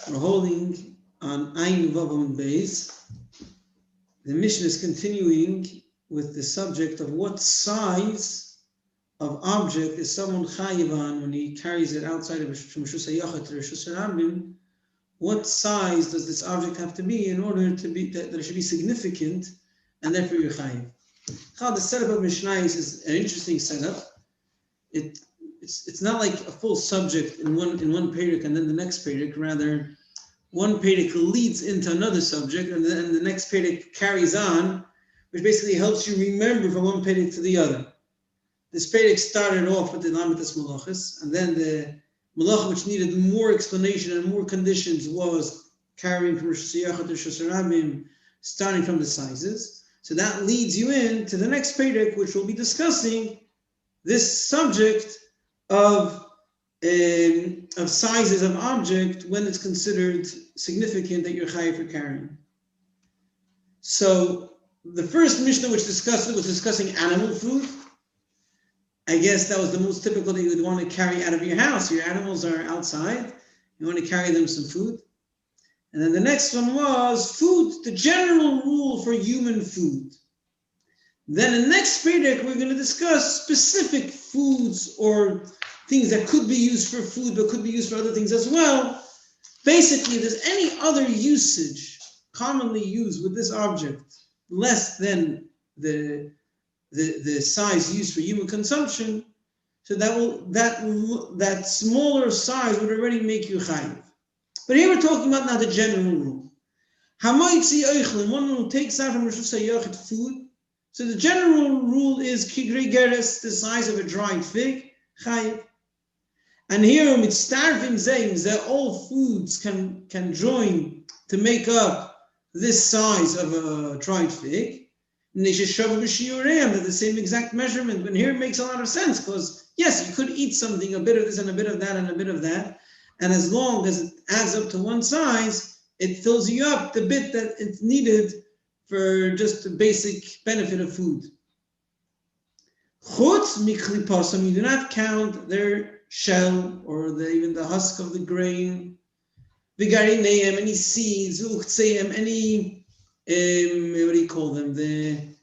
We're holding on Ayin Vav Amud Beis. The Mishnah is continuing with the subject of what size of object is someone chayiv on when he carries it outside of from Reshus HaYachid to Reshus HaRabim. What size does this object have to be in order to be that it should be significant and therefore you're chayiv? The setup of Mishnah is an interesting setup. It's not like a full subject in one perek and then the next perek. Rather, one perek leads into another subject and then the next perek carries on, which basically helps you remember from one perek to the other. This perek started off with the Lamitas Malachas, and then the Malach which needed more explanation and more conditions was carrying from Reshus HaYachid to Reshus HaRabim, starting from the sizes. So that leads you in to the next perek, which will be discussing this subject of sizes of object when it's considered significant that you're chayav for carrying. So the first Mishnah which discussed it was discussing animal food. I guess that was the most typical that you would want to carry out of your house. Your animals are outside. You want to carry them some food. And then the next one was food, the general rule for human food. Then in the next perek, we're going to discuss specific foods or things that could be used for food but could be used for other things as well. Basically, if there's any other usage commonly used with this object less than the size used for human consumption, so that smaller size would already make you chayiv. But here we're talking about now the general rule. Hamoitzi oichlin, one who takes out from Reshus HaYachid food. So the general rule is kigrei geres, the size of a dried fig, chayiv. And here mitztarvim zeim, that all foods can join to make up this size of a dried fig. That the same exact measurement. But here it makes a lot of sense because yes, you could eat something, a bit of this and a bit of that and a bit of that, and as long as it adds up to one size, it fills you up the bit that it's needed for just the basic benefit of food. Chutz mikli pasam, you do not count their shell or even the husk of the grain. V'garineim, any seeds, v'uchtseim, any what do you call them? The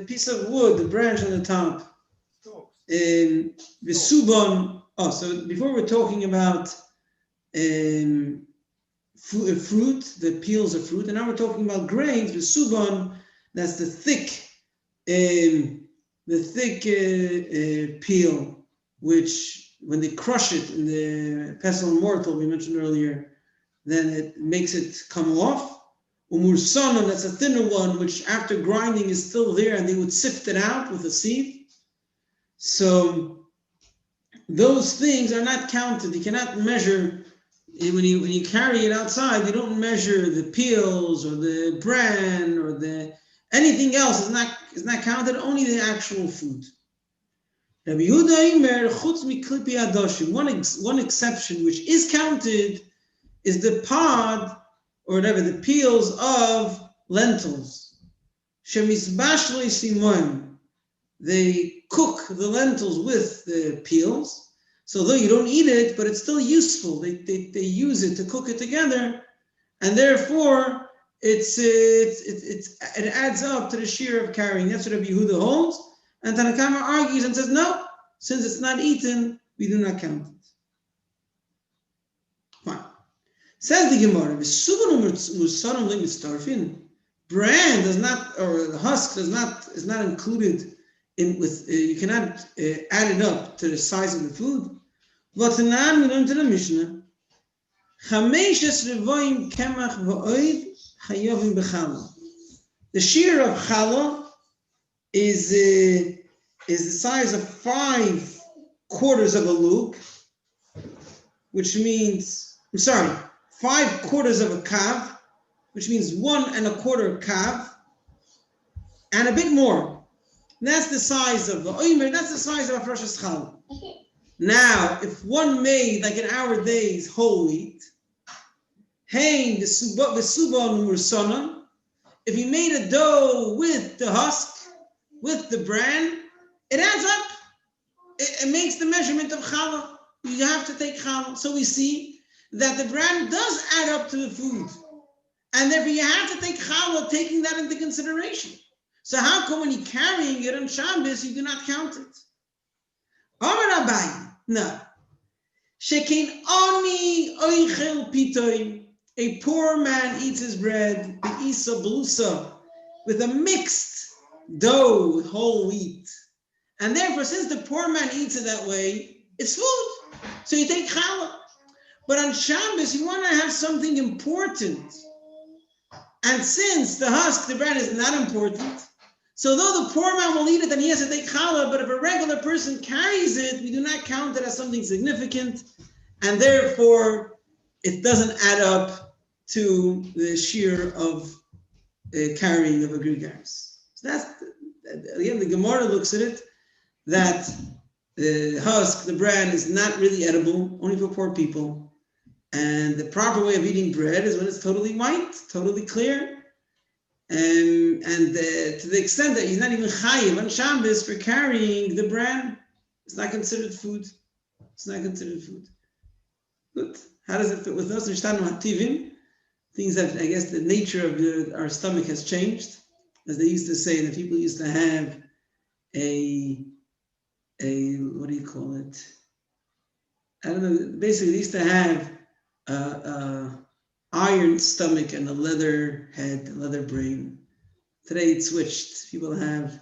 piece of wood, the branch on the top. V'subon. Oh, so before we're talking about fruit, the peels of fruit, and now we're talking about grains. V'subon, that's the thick peel, which when they crush it in the pestle and mortar we mentioned earlier, then it makes it come off. Umursanon, that's a thinner one, which after grinding is still there, and they would sift it out with a sieve. So those things are not counted. You cannot measure when you carry it outside. You don't measure the peels or the bran or anything else is not counted. Only the actual food. Rabbi Yehuda Imer chutz miklipi adoshim. One exception which is counted is the pod, or whatever, the peels of lentils. Shemisbashlei simon. They cook the lentils with the peels. So though you don't eat it, but it's still useful. They use it to cook it together, and therefore it adds up to the shear of carrying. That's what Rabbi Yehuda holds. And Tanakama argues and says, no, since it's not eaten, we do not count it. Fine. Says the Gemara, bran does not, or the husk is not included in with. You cannot add it up to the size of the food. V'tanan, we learn to the Mishnah. The shear of challah is the size of 5 quarters of a lug, which means 5 quarters of a kav, which means 1 1/4 kav, and a bit more. And that's the size of the oimer. That's the size of a precious challah. Now, if one made, like in our days, whole wheat, hey, the suba mursanon, if he made a dough with the husk, with the bran, it adds up. It makes the measurement of challah. You have to take challah. So we see that the bran does add up to the food. And therefore you have to take challah, taking that into consideration. So how come when you're carrying it on Shabbos, you do not count it? Rabbi, no. Shekin oni oichel pitoim. A poor man eats his bread, be'isa blusa, with a mixed dough with whole wheat. And therefore, since the poor man eats it that way, it's food. So you take challah. But on Shabbos, you want to have something important. And since the husk, the bread, is not important, so though the poor man will eat it, then he has to take challah, but if a regular person carries it, we do not count it as something significant, and therefore it doesn't add up to the shear of carrying of a grigaris. So that's, again, the Gemara looks at it, that the husk, the bran, is not really edible, only for poor people. And the proper way of eating bread is when it's totally white, totally clear. And to the extent that he's not even chayiv on Shabbos for carrying the bran, it's not considered food. It's not considered food. Good. How does it fit with us? Things that, I guess, the nature of our stomach has changed. As they used to say, that people used to have a what do you call it? I don't know. Basically, they used to have iron stomach and a leather head, leather brain. Today it switched. People have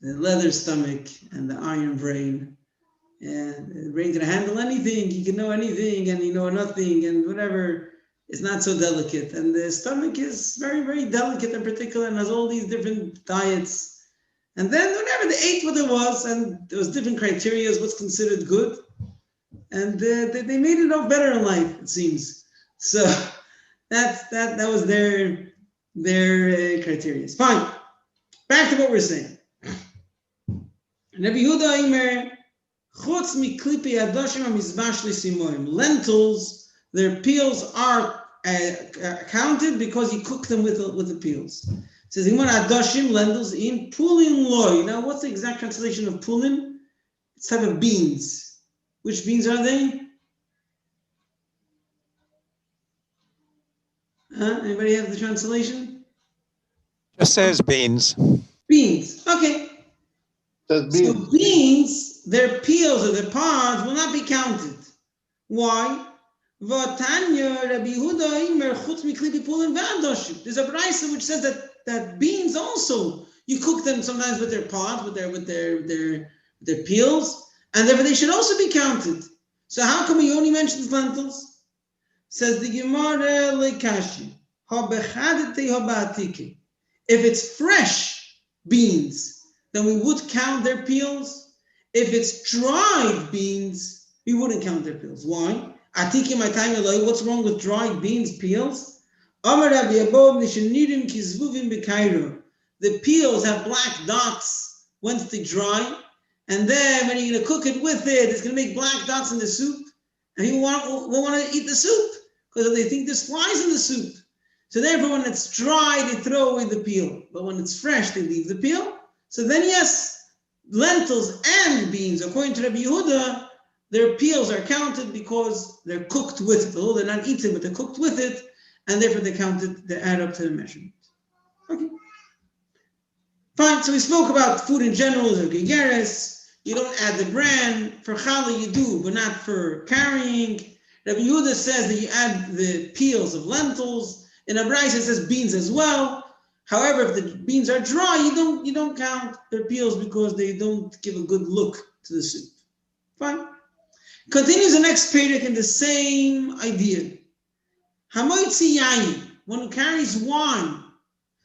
the leather stomach and the iron brain. And the brain can handle anything, you can know anything, and you know nothing, and whatever. It's not so delicate. And the stomach is very, very delicate in particular, and has all these different diets. And then whenever they ate what it was, and there was different criteria as what's considered good, and they made it out better in life, it seems. So that was their criteria. Fine. Back to what we're saying. Rabbi Yehuda Imer, chutz miklipi adoshim hamizbash lisimoim. Lentils, their peels are counted because you cook them with the peels. It says adoshim, lentils in pulin loy. Now, what's the exact translation of pulin? It's type of beans. Which beans are they? Anybody have the translation? Just says beans. Beans. Okay. Beans. So beans, their peels or their pods will not be counted. Why? There's a brayso which says that beans also, you cook them sometimes with their pods, with their peels, and therefore they should also be counted. So how come he only mentions lentils? Says the Gemara Lekashi, if it's fresh beans, then we would count their peels. If it's dried beans, we wouldn't count their peels. Why? What's wrong with dried beans peels? The peels have black dots once they dry. And then when you're going to cook it with it, it's going to make black dots in the soup. And people won't want to eat the soup because they think there's flies in the soup. So therefore, when it's dry, they throw away the peel. But when it's fresh, they leave the peel. So then, yes, lentils and beans, according to Rabbi Yehuda, their peels are counted because they're cooked with it. Although they're not eaten, but they're cooked with it. And therefore, they add up to the measurement. Okay. Fine. So we spoke about food in general, the gegeres. You don't add the bran. For challah you do, but not for carrying. Rabbi Yehuda says that you add the peels of lentils. In Abraisa it says beans as well. However, if the beans are dry, you don't count their peels because they don't give a good look to the soup. Fine. Continues the next period in the same idea. Hamoitzi yayin, one who carries wine.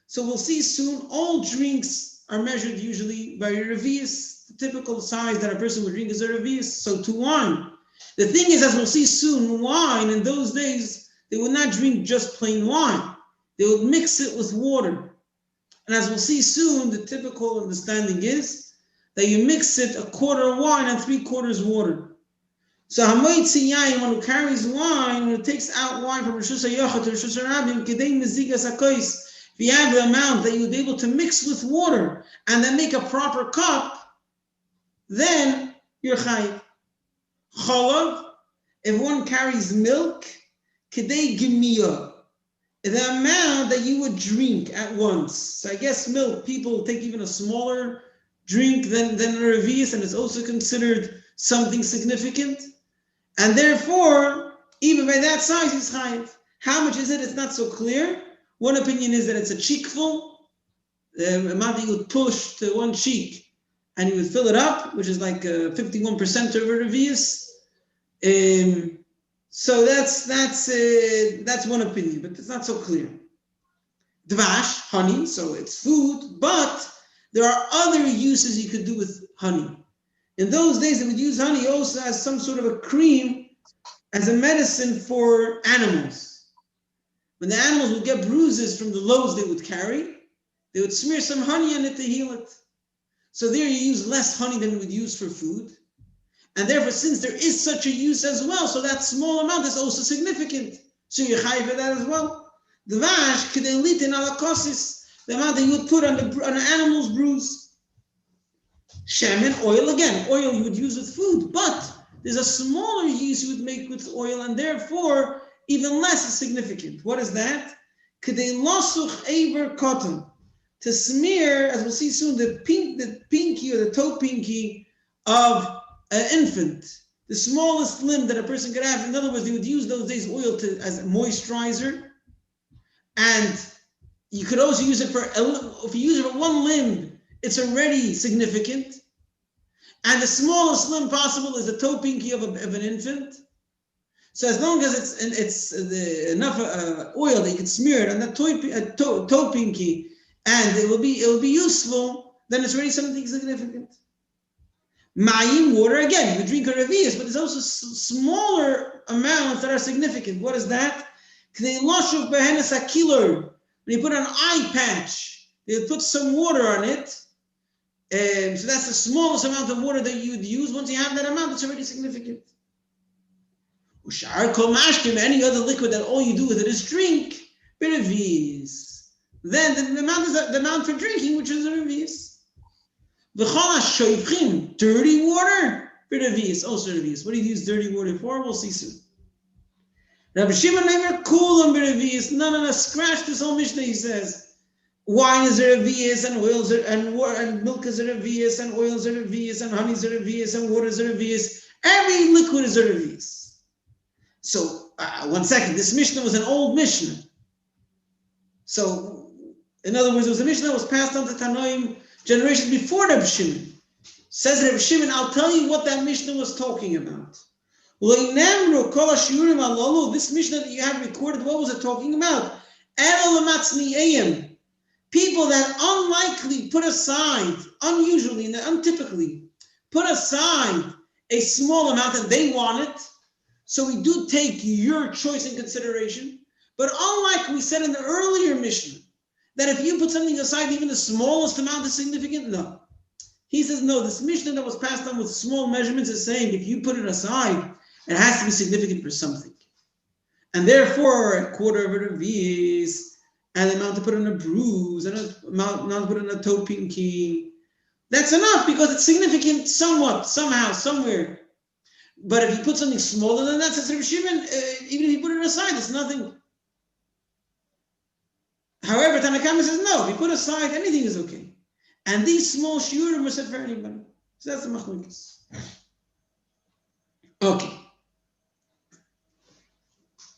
So we'll see soon, all drinks are measured usually by a revius. The typical size that a person would drink is a revius, so to wine. The thing is, as we'll see soon, wine in those days, they would not drink just plain wine. They would mix it with water. And as we'll see soon, the typical understanding is that you mix it 1/4 wine and 3/4 water. So Hamoitzi Yayin, one who carries wine, when it takes out wine from Rishus HaYochad to Rishus HaRabim, Kedei Mezigas HaKois, if you have the amount that you would be able to mix with water and then make a proper cup, then you're chayiv. Cholav, if one carries milk, kedei gemiya, the amount that you would drink at once. So I guess milk, people take even a smaller drink than a revius, and it's also considered something significant. And therefore, even by that size, he's chayiv. How much is it? It's not so clear. One opinion is that it's a cheekful, the amount that you would push to one cheek, and you would fill it up, which is like 51% of a revius. So that's one opinion, but it's not so clear. Dvash, honey, so it's food, but there are other uses you could do with honey. In those days, they would use honey also as some sort of a cream, as a medicine for animals. When the animals would get bruises from the loads they would carry, they would smear some honey on it to heal it. So there you use less honey than you would use for food. And therefore, since there is such a use as well, so that small amount is also significant. So you're chayiv for that as well. The vash, kedelitin alakosis, the amount that you would put on an animal's bruise. Shemen, oil again. Oil you would use with food, but there's a smaller use you would make with oil, and therefore, even less is significant. What is that? Kedei losuch aver cotton. To smear, as we'll see soon, the pinky or the toe pinky of an infant, the smallest limb that a person could have. In other words, they would use those days oil as a moisturizer, and you could also use it if you use it for one limb, it's already significant. And the smallest limb possible is the toe pinky of an infant. So as long as it's enough oil that you can smear it on that toe pinky, and it will be useful, then it's already something significant. Mayim, water, again, you would drink a revius, but there's also smaller amounts that are significant. What is that? When you put an eye patch, they would put some water on it. So that's the smallest amount of water that you would use. Once you have that amount, it's already significant. Any other liquid that all you do with it is drink, revius. Then the amount is the amount for drinking, which is a revius. Dirty water, revius, also revius. What do you use dirty water for? We'll see soon. Rabbi Shimon never cool on revius. No, scratch this whole Mishnah. He says, wine is a revius, and oils and milk is a revius, and oils are a revius, and honey is a revius, and water is a revius. Every liquid is a revius. So, 1 second. This Mishnah was an old Mishnah. So, in other words, it was a Mishnah that was passed on to Tanoim generations before Rabbi Shimon. Says Rabbi Shimon, I'll tell you what that Mishnah was talking about. This Mishnah that you have recorded, what was it talking about? People that unlikely put aside, unusually, untypically, put aside a small amount and they want it. So we do take your choice in consideration. But unlike we said in the earlier Mishnah, that if you put something aside, even the smallest amount is significant? No. He says, no, this Mishnah that was passed on with small measurements is saying if you put it aside, it has to be significant for something. And therefore, a quarter of a revius, and the amount to put on a bruise, and the amount to put on a toe pinky, that's enough because it's significant somewhat, somehow, somewhere. But if you put something smaller than that, says Rabbi Shimon, even if you put it aside, it's nothing. However, Tanakama says, no, if you put aside, anything is okay. And these small shiurim are said for anybody. So that's the machlokes. Okay.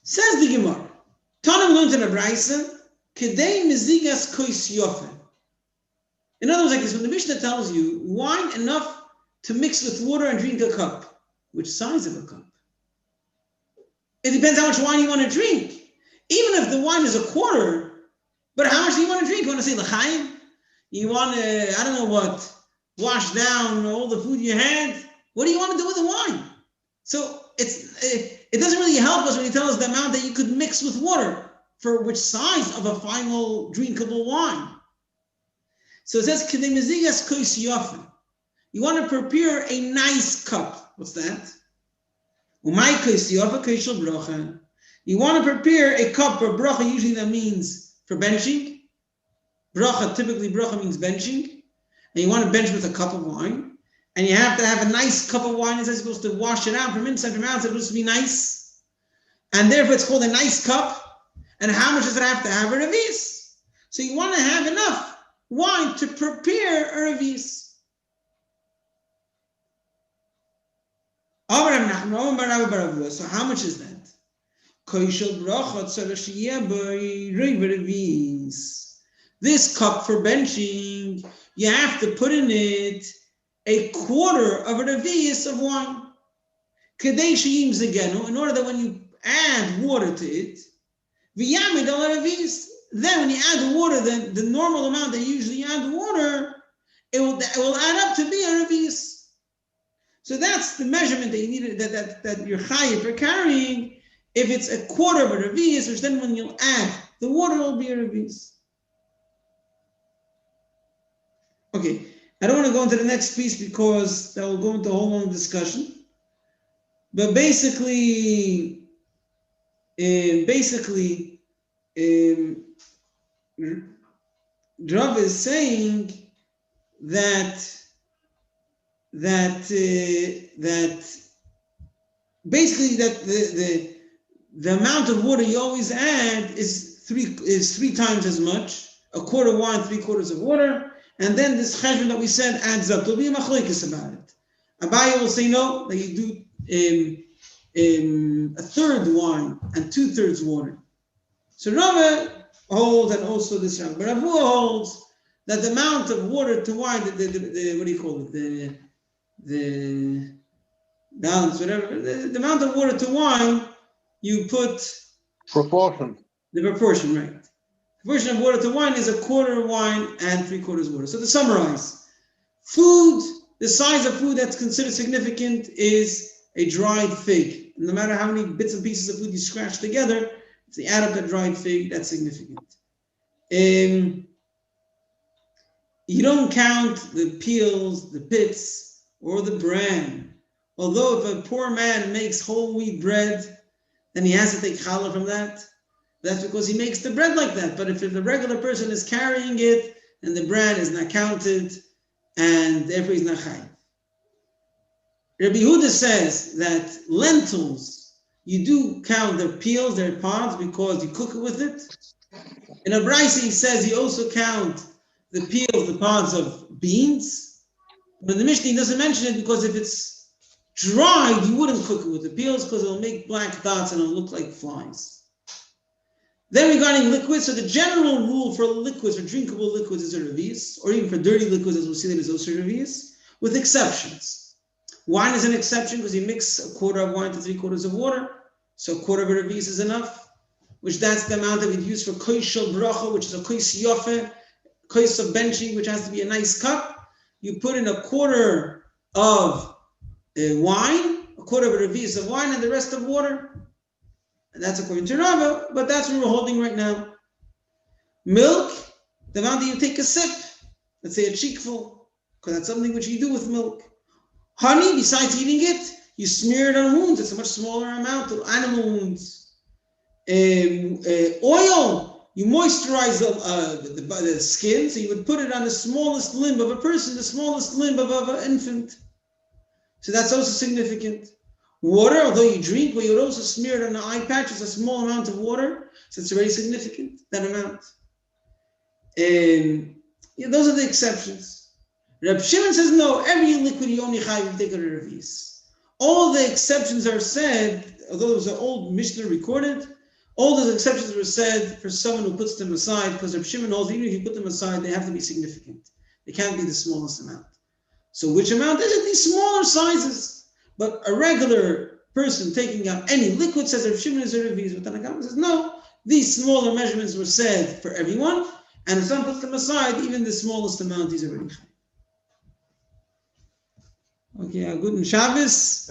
Says the Gemara, Tanam learned in a brayso, kedei mezigas kois yofen. In other words, like this, when the Mishnah tells you, wine enough to mix with water and drink a cup, which size of a cup? It depends how much wine you want to drink. Even if the wine is a quarter, but how much do you want to drink? You want to say l'chaim? You want to, I don't know what, wash down all the food you had? What do you want to do with the wine? So it doesn't really help us when you tell us the amount that you could mix with water for which size of a final drinkable wine. So it says, you want to prepare a nice cup. What's that? You want to prepare a cup for bracha, usually that means for benching. Bracha, typically bracha means benching. And you want to bench with a cup of wine. And you have to have a nice cup of wine. It's supposed to wash it out from inside from outside. It's supposed to be nice. and therefore it's called a nice cup. And how much does it have to have a revis? So you want to have enough wine to prepare a revis. So how much is that? This cup for benching, you have to put in it a quarter of a revis of wine. In order that when you add water to it, then when you add the water, the normal amount that you usually add the water, it will add up to be a revis. So that's the measurement that you need, that you're chayiv for carrying. If it's a quarter of a revis, which then when you'll add the water, it will be a revis. Okay, I don't want to go into the next piece because that will go into a whole long discussion. But basically, Rabbi is saying that basically that the amount of water you always add is three times as much, a quarter wine, 3/4 of water, and then this cheshbon that we said adds up. There'll be a machlokes about it. Abaye will say no, that you do a third wine and 2/3 water. So Rabbi holds, and also this Rabbi, but Rabbi holds that the amount of water to wine, the what do you call it, the balance, whatever, the amount of water to wine, you put proportion. The proportion, right? The proportion of water to wine is a quarter wine and 3/4 water. So to summarize, food, the size of food that's considered significant is a dried fig. No matter how many bits and pieces of food you scratch together, if they add up a dried fig, that's significant. You don't count the peels, the pits, or the bran. Although if a poor man makes whole wheat bread, then he has to take challah from that. That's because he makes the bread like that. But if the regular person is carrying it, and the bran is not counted, and therefore he's not chayiv. Rabbi Yehuda says that lentils, you do count their peels, their pods, because you cook it with it. In a brayso, he says you also count the peels, the pods of beans. But in the Mishnah, he doesn't mention it because if it's dried, you wouldn't cook it with the peels because it'll make black dots and it'll look like flies. Then regarding liquids, so the general rule for liquids, for drinkable liquids, is a revis, or even for dirty liquids, as we'll see, that is also a revis, with exceptions. Wine is an exception because you mix a quarter of wine to 3/4 of water, so a quarter of a revis is enough, which that's the amount that we'd use for kois shel bracha, which is a kois yofe, kois of benching, which has to be a nice cup. You put in a quarter of wine, a quarter of a revis of wine, and the rest of water. And that's according to Rabbi, but that's what we're holding right now. Milk, the amount that you take a sip, let's say a cheekful, because that's something which you do with milk. Honey, besides eating it, you smear it on wounds. It's a much smaller amount of animal wounds. Oil, you moisturize the skin, so you would put it on the smallest limb of a person, the smallest limb of an infant. So that's also significant. Water, although you drink, but you would also smear it on the eye patch. It's a small amount of water, so it's very significant, that amount. Those are the exceptions. Reb Shimon says, no, every liquid you only chayiv take a revis. All the exceptions are said, although there was an old Mishnah recorded, all those exceptions were said for someone who puts them aside, because Reb Shimon knows even if you put them aside, they have to be significant. They can't be the smallest amount. So which amount is it? These smaller sizes. But a regular person taking out any liquid says Reb Shimon is a revis. But Tanakh says, no, these smaller measurements were said for everyone, and if someone puts them aside, even the smallest amount is already chayiv. Okay, guten Shabbos.